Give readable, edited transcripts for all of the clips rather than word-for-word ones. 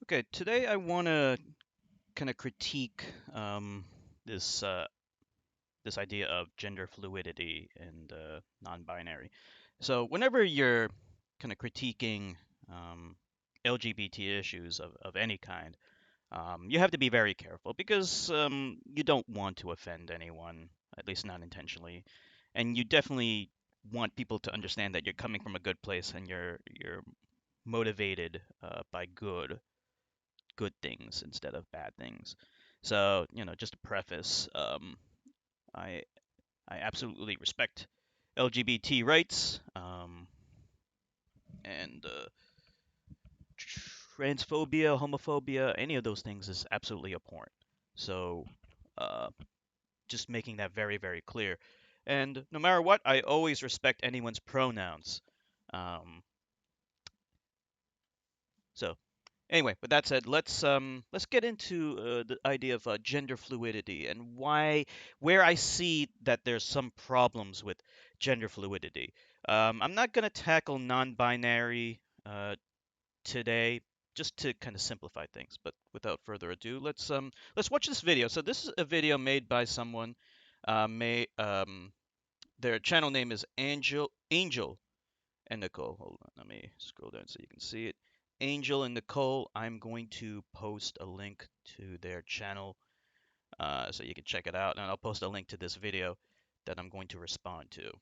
Okay, today I want to kind of critique this this idea of gender fluidity and non-binary. So whenever you're kind of critiquing um, LGBT issues of any kind, you have to be very careful because you don't want to offend anyone, at least not intentionally, and you definitely want people to understand that you're coming from a good place and you're motivated by good things instead of bad things. So, just to preface, I I absolutely respect LGBT rights, and transphobia, homophobia, any of those things is absolutely abhorrent. So, uh, just making that very, very clear. And no matter what, I always respect anyone's pronouns. Um, so Anyway, with that said, let's get into the idea of gender fluidity and where I see that there's some problems with gender fluidity. I'm not going to tackle non-binary today, just to kind of simplify things. But without further ado, let's watch this video. So this is a video made by someone. May Their channel name is Angel and Nicole. Hold on, let me scroll down so you can see it. Angel and Nicole, I'm going to post a link to their channel so you can check it out, and I'll post a link to this video that I'm going to respond to.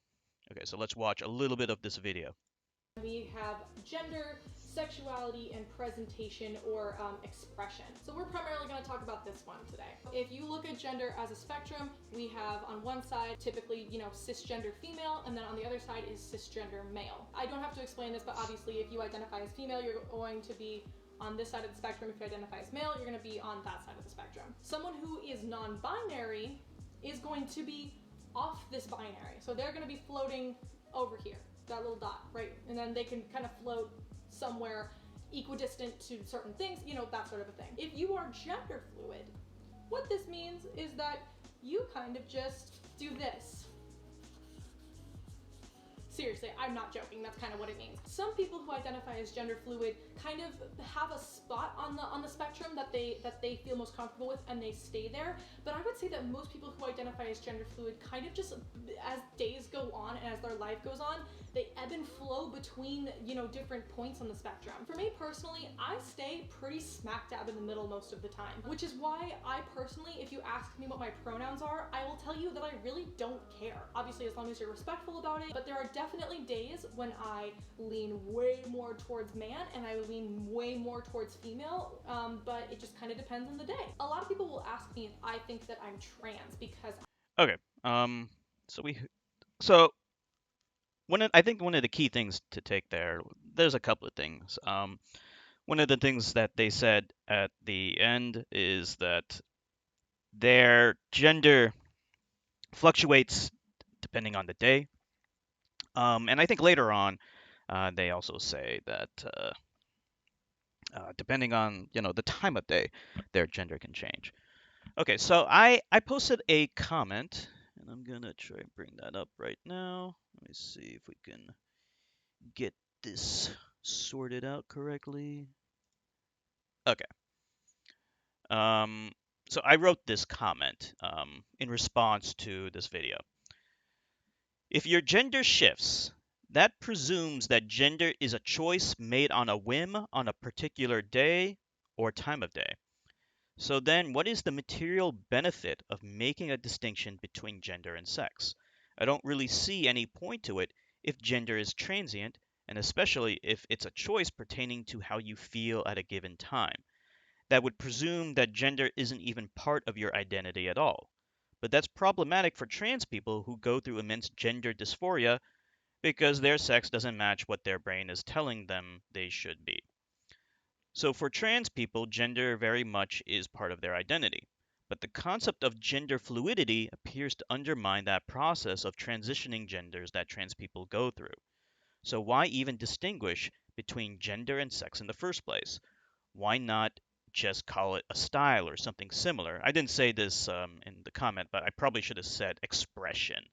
Okay, so let's watch a little bit of this video. We have gender, sexuality, and presentation or expression. So we're primarily going to talk about this one today. If you look at gender as a spectrum, we have on one side typically, cisgender female, and then on the other side is cisgender male. I don't have to explain this, but obviously if you identify as female, you're going to be on this side of the spectrum. If you identify as male, you're going to be on that side of the spectrum. Someone who is non-binary is going to be off this binary. So they're going to be floating over here, that little dot, right? And then they can kind of float somewhere equidistant to certain things, that sort of a thing. If you are gender fluid, what this means is that you kind of just do this. Seriously, I'm not joking. That's kind of what it means. Some people who identify as gender fluid kind of have a spot on the spectrum that they feel most comfortable with, and they stay there. But I would say that most people who identify as gender fluid kind of just, as days go on and as their life goes on, they ebb and flow between different points on the spectrum. For me personally, I stay pretty smack dab in the middle most of the time, which is why I personally, if you ask me what my pronouns are, I will tell you that I really don't care. Obviously, as long as you're respectful about it, but there are definitely days when I lean way more towards man and I lean way more towards female, but it just kind of depends on the day. A lot of people will ask me if I think that I'm trans because Okay, so we so I think one of the key things to take there's a couple of things. One of the things that they said at the end is that their gender fluctuates depending on the day. And I think later on, they also say that depending on the time of day, their gender can change. Okay, so I posted a comment, and I'm gonna try and bring that up right now. Let me see if we can get this sorted out correctly. Okay. Um, so I wrote this comment in response to this video. If your gender shifts, that presumes that gender is a choice made on a whim on a particular day or time of day. So then, what is the material benefit of making a distinction between gender and sex? I don't really see any point to it if gender is transient, and especially if it's a choice pertaining to how you feel at a given time. That would presume that gender isn't even part of your identity at all. But that's problematic for trans people who go through immense gender dysphoria because their sex doesn't match what their brain is telling them they should be. So for trans people, gender very much is part of their identity. But the concept of gender fluidity appears to undermine that process of transitioning genders that trans people go through. So why even distinguish between gender and sex in the first place? Why not just call it a style or something similar? I didn't say this in the comment, but I probably should have said expression,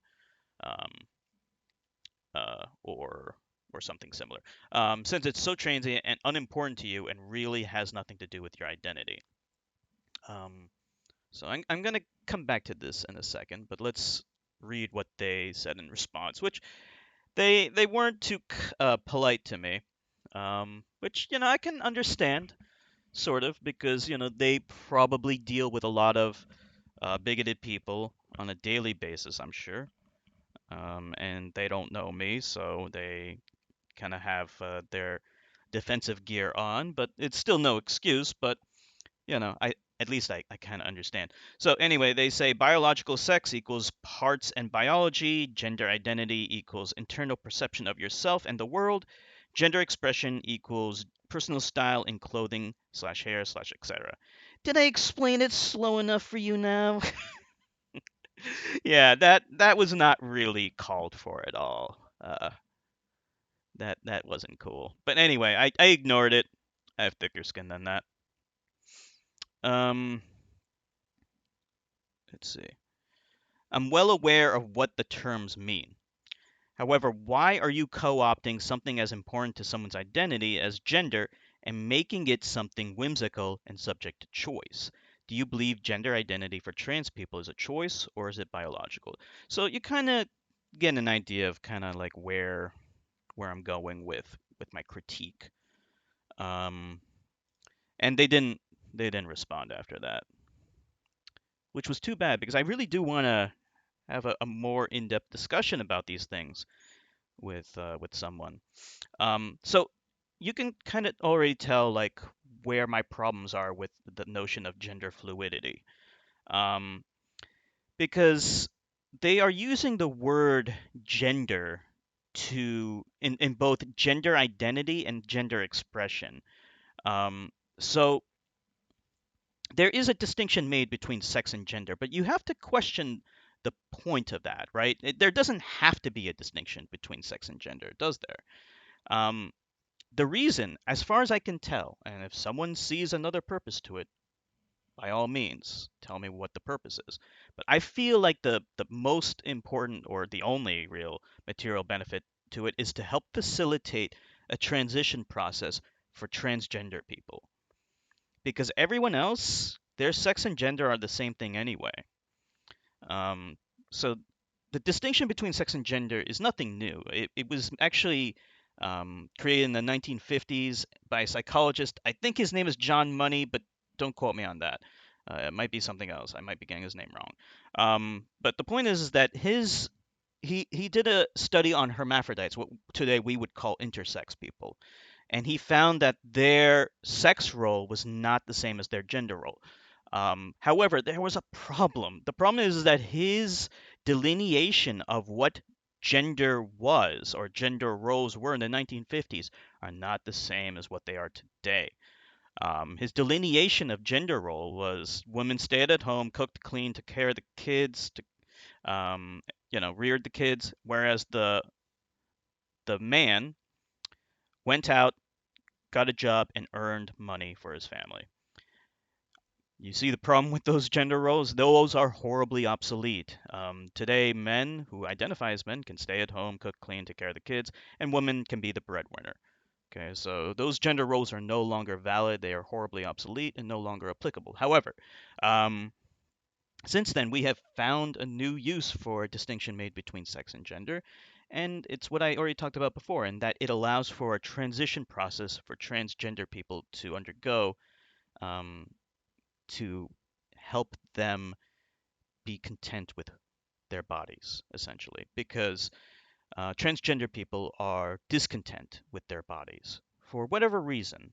um, or or something similar, since it's so transient and unimportant to you and really has nothing to do with your identity. Um, so I'm going to come back to this in a second, but let's read what they said in response, which they weren't too polite to me, which I can understand sort of because they probably deal with a lot of bigoted people on a daily basis, I'm sure, and they don't know me, so they kind of have their defensive gear on, but it's still no excuse. But I at least I kind of understand. So anyway, they say biological sex equals parts and biology, gender identity equals internal perception of yourself and the world, gender expression equals personal style in clothing slash hair slash etc. Did I explain it slow enough for you now? Yeah, that was not really called for at all. That wasn't cool. But anyway, I ignored it. I have thicker skin than that. Um, let's see. I'm well aware of what the terms mean. However, why are you co-opting something as important to someone's identity as gender and making it something whimsical and subject to choice? Do you believe gender identity for trans people is a choice or is it biological? So you kind of get an idea of kind of like where I'm going with my critique. Um, and they didn't respond after that, which was too bad because I really do want to have a more in-depth discussion about these things with someone. So you can kind of already tell like where my problems are with the notion of gender fluidity, um, because they are using the word gender in both gender identity and gender expression. So there is a distinction made between sex and gender, but you have to question the point of that, right? There doesn't have to be a distinction between sex and gender, does there? Um, the reason, as far as I can tell, and if someone sees another purpose to it, by all means, tell me what the purpose is. But I feel like the most important or the only real material benefit to it is to help facilitate a transition process for transgender people because everyone else, their sex and gender are the same thing anyway. Um, so the distinction between sex and gender is nothing new. It was actually created in the 1950s by a psychologist. I think his name is John Money, but don't quote me on that. It might be something else. I might be getting his name wrong. But the point is that he did a study on hermaphrodites, what today we would call intersex people, and he found that their sex role was not the same as their gender role. However, there was a problem. The problem is that his delineation of what gender was or gender roles were in the 1950s are not the same as what they are today. His delineation of gender role was women stayed at home, cooked, cleaned, took care of the kids, um, reared the kids, whereas the man went out, got a job, and earned money for his family. You see the problem with those gender roles? Those are horribly obsolete. Today, men who identify as men can stay at home, cook, clean, take care of the kids, and women can be the breadwinner. Okay, so those gender roles are no longer valid. They are horribly obsolete and no longer applicable. However, um, since then, we have found a new use for a distinction made between sex and gender, and it's what I already talked about before, in that it allows for a transition process for transgender people to undergo um, to help them be content with their bodies, essentially, because transgender people are discontent with their bodies for whatever reason.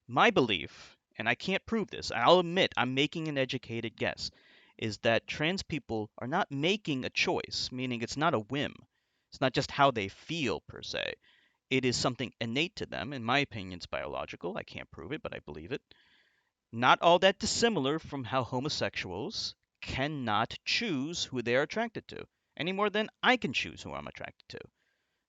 My belief, and I can't prove this, I'll admit I'm making an educated guess, is that trans people are not making a choice, meaning it's not a whim. It's not just how they feel per se. It is something innate to them. In my opinion, it's biological. I can't prove it, but I believe it. Not all that dissimilar from how homosexuals cannot choose who they are attracted to, any more than I can choose who I'm attracted to.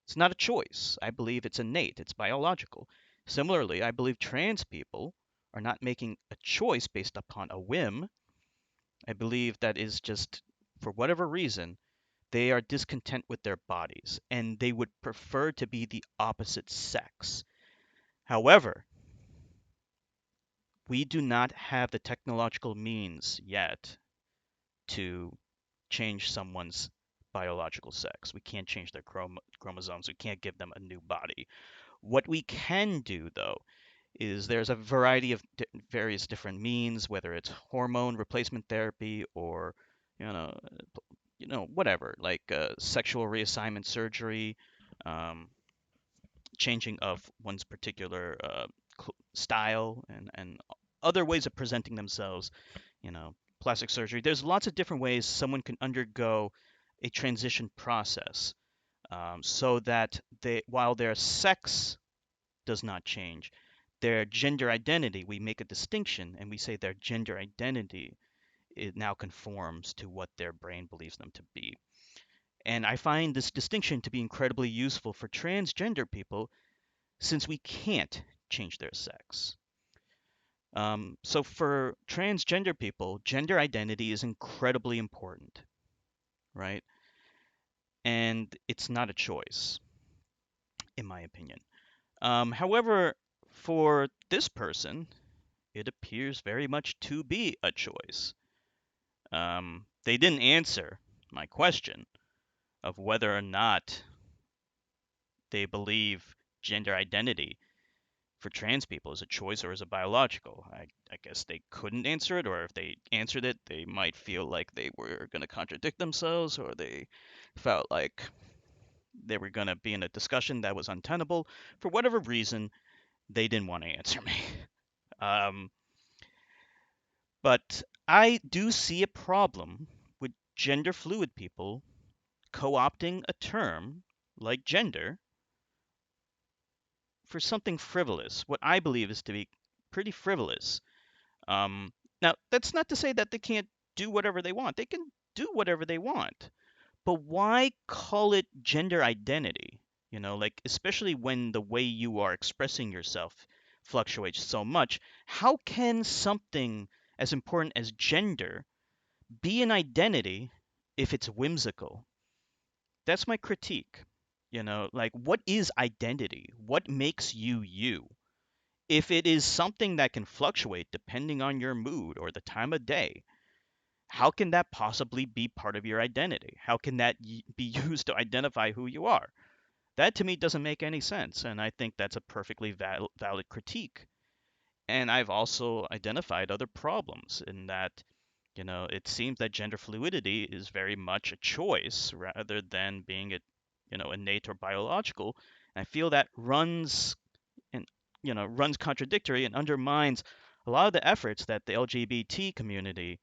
It's not a choice. I believe it's innate, it's biological. Similarly, I believe trans people are not making a choice based upon a whim. I believe that is just, for whatever reason, they are discontent with their bodies and they would prefer to be the opposite sex. However, we do not have the technological means yet to change someone's biological sex. We can't change their chromosomes. We can't give them a new body. What we can do, though, is there's a variety of various different means, whether it's hormone replacement therapy or, you know, whatever, like sexual reassignment surgery, um, changing of one's particular style, and other ways of presenting themselves, plastic surgery. There's lots of different ways someone can undergo a transition process, so that while their sex does not change, their gender identity, we make a distinction and we say their gender identity, it now conforms to what their brain believes them to be. And I find this distinction to be incredibly useful for transgender people since we can't change their sex. So for transgender people, gender identity is incredibly important, right? And it's not a choice, in my opinion. However, for this person, it appears very much to be a choice. They didn't answer my question of whether or not they believe gender identity for trans people is a choice or is it biological. I guess they couldn't answer it, or if they answered it, they might feel like they were going to contradict themselves, or they felt like they were going to be in a discussion that was untenable. For whatever reason, they didn't want to answer me. Um, but I do see a problem with gender fluid people co opting a term like gender for something frivolous, what I believe is to be pretty frivolous. Um, Now, that's not to say that they can't do whatever they want. They can do whatever they want. But why call it gender identity? Like, especially when the way you are expressing yourself fluctuates so much, how can something as important as gender be an identity if it's whimsical? That's my critique. Like, what is identity? What makes you you? If it is something that can fluctuate depending on your mood or the time of day, how can that possibly be part of your identity? How can that be used to identify who you are? That to me doesn't make any sense, and I think that's a perfectly valid critique. And I've also identified other problems in that, it seems that gender fluidity is very much a choice rather than being innate or biological. And I feel that and runs contradictory and undermines a lot of the efforts that the LGBT community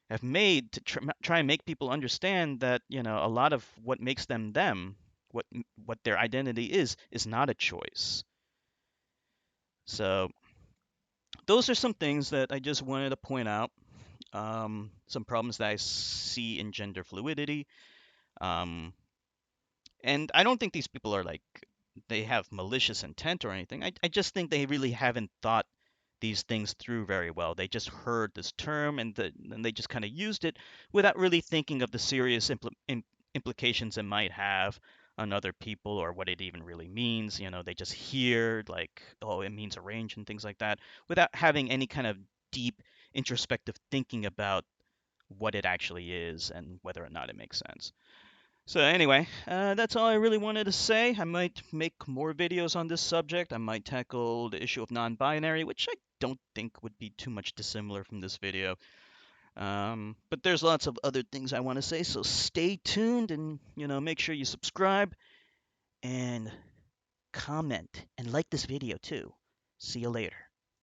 have made to try and make people understand that a lot of what makes them them, what their identity is not a choice. So those are some things that I just wanted to point out. Some problems that I see in gender fluidity. Um, and I don't think these people are like they have malicious intent or anything. I just think they really haven't thought these things through very well. They just heard this term and they just kind of used it without really thinking of the serious implications it might have on other people or what it even really means. They just hear like, oh, it means a range and things like that without having any kind of deep introspective thinking about what it actually is and whether or not it makes sense. So anyway, that's all I really wanted to say. I might make more videos on this subject. I might tackle the issue of non-binary, which I don't think would be too much dissimilar from this video. But there's lots of other things I want to say, so stay tuned and, make sure you subscribe and comment and like this video too. See you later.